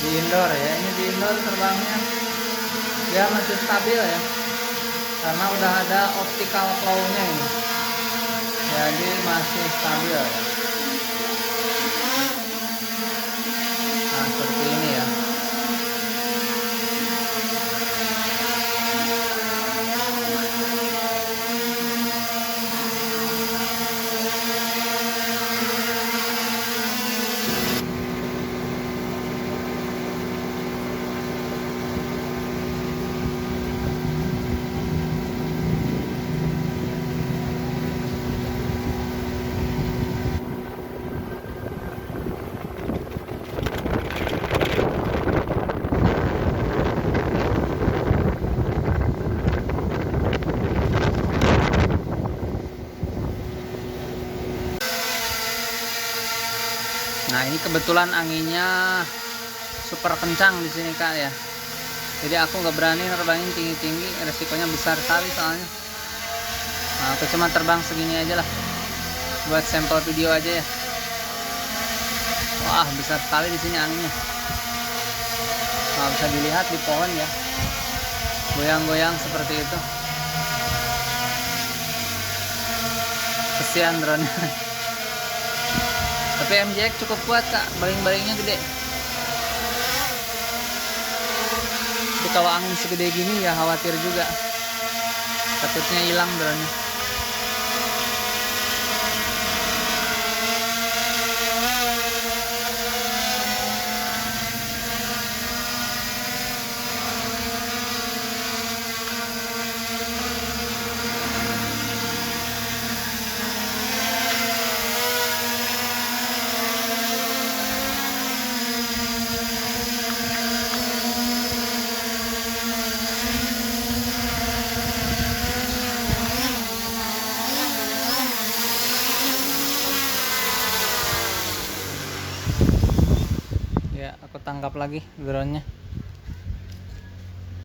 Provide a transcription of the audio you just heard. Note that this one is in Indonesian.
di indoor ya. Ini di indoor terbangnya dia masih stabil ya, karena udah ada optical claw-nya ini, jadi masih stabil. Nah seperti ini ya. Nah ini kebetulan anginnya super kencang di sini kak ya. Jadi aku nggak berani nerbangin tinggi-tinggi, resikonya besar sekali soalnya. Nah, aku cuma terbang segini aja lah, buat sampel video aja ya. Wah besar sekali di sini anginnya. Nah, bisa dilihat di pohon ya, goyang-goyang seperti itu. Kesian drone. Tapi MJX cukup kuat kak, baling-balingnya gede. Tapi kalau angin segede gini ya khawatir juga, takutnya hilang drone-nya. Ya, aku tangkap lagi drone-nya.